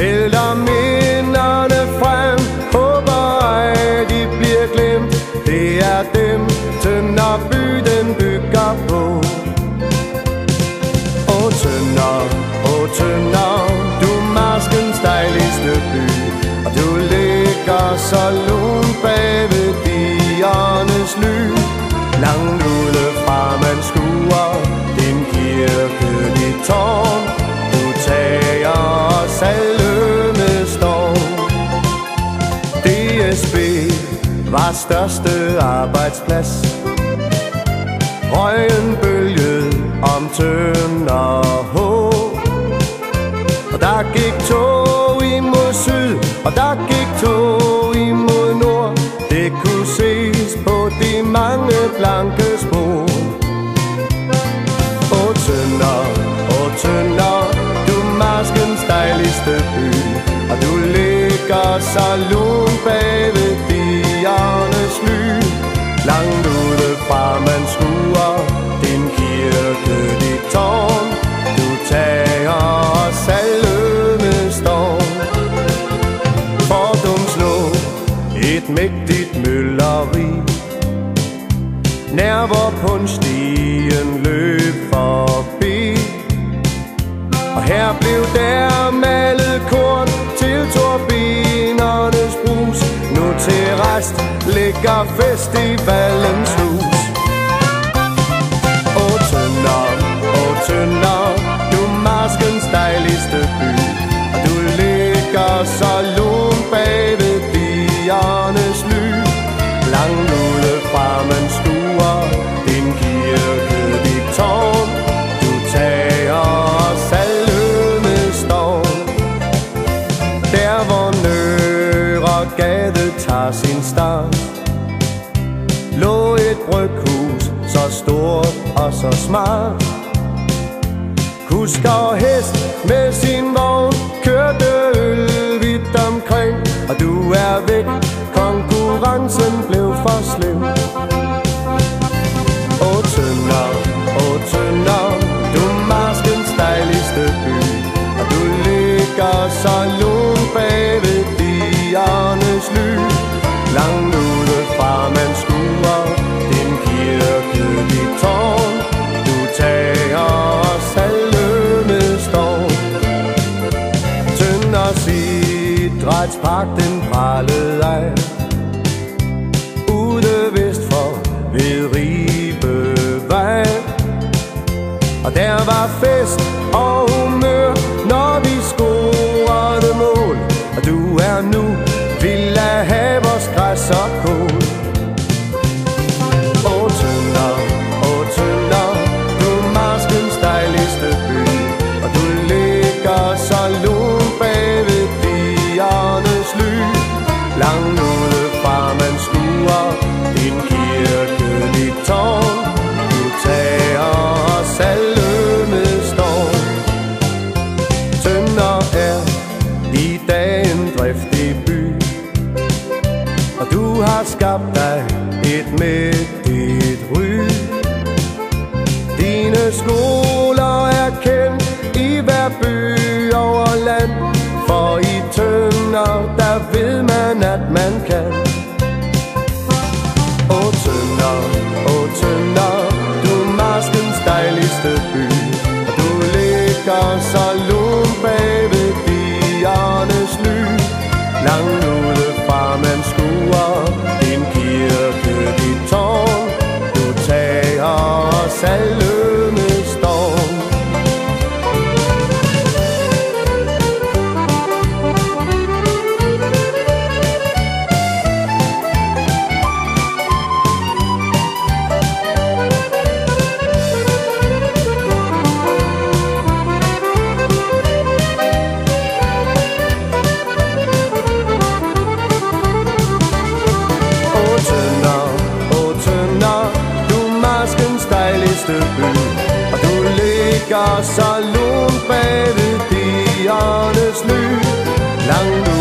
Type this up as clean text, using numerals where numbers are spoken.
vælter minderne frem. Håber ej, de bliver glemt. Det er dem, Tønderby den bygger på. Åh Tønder, du er marskens dejligste by, og du ligger så lun bag ved diernes ly. Langt ude fra man skuer din kirke, dit tårn. Du tager os alle med storm. DSB var største arbejdsplads. Røgen bølgede om Tønderhå. Og der gik tog imod syd, og der gik tog imod nord. Det kunne ses på de mange blanke spor. Åh Tønder, du er marskens dejligste by, og du ligger så lun bag ved diernes ly. Langt ude fra man skuer din kirke, dit tårn. Du tager os alle med storm. Fordomslå et mægtigt mølleri, nær hvor punstien løb forbi. Og her blev der malet korn til turbinernes brus. Nu til rest ligger festivalens hus. Åh Tønder, du er marskens dejligste by, og du ligger så lun bag ved diernes ly. Langt ude fra man skuer din kirke, dit tårn. Du tager os alle med storm. Der hvor Nørregade tager sin start, lå et bryghus så stort og så smart. Kusk og hest med sin vogn kørte øl vidt omkring. Og du er væk, konkurrencen blev for slem. Åh Tønder, du er marskens dejligste by, og du ligger så lun bag ved diernes ly. Langt ude fra man skuer din kirke, dit tårn. Du tager os alle med storm. Tønders idrætspark, den prallede ej, ude vest for ved Ribevej. Og der var fest og humør, når vi scorede mål. Og du er nu vild af havers græs og kål. Åh Tønder, du er marskens dejligste by, og du ligger så lun bag ved diernes ly. Langt ude fra man skuer din kirke, dit tårn. Du tager os alle med storm. Tønder er i dag en driftig by, og du har skabt dig et mægtigt ry. Dine skoler er kendt i hver by over land, for i Tønder, der ved man, at man kan. Åh Tønder, du er marskens dejligste by, og du ligger så lun bag ved diernes ly. Langt ude fra man skuer din kirke, dit tårn. Du tager os alle med storm. By, og du ligger så lun bag ved diernes ly. Langt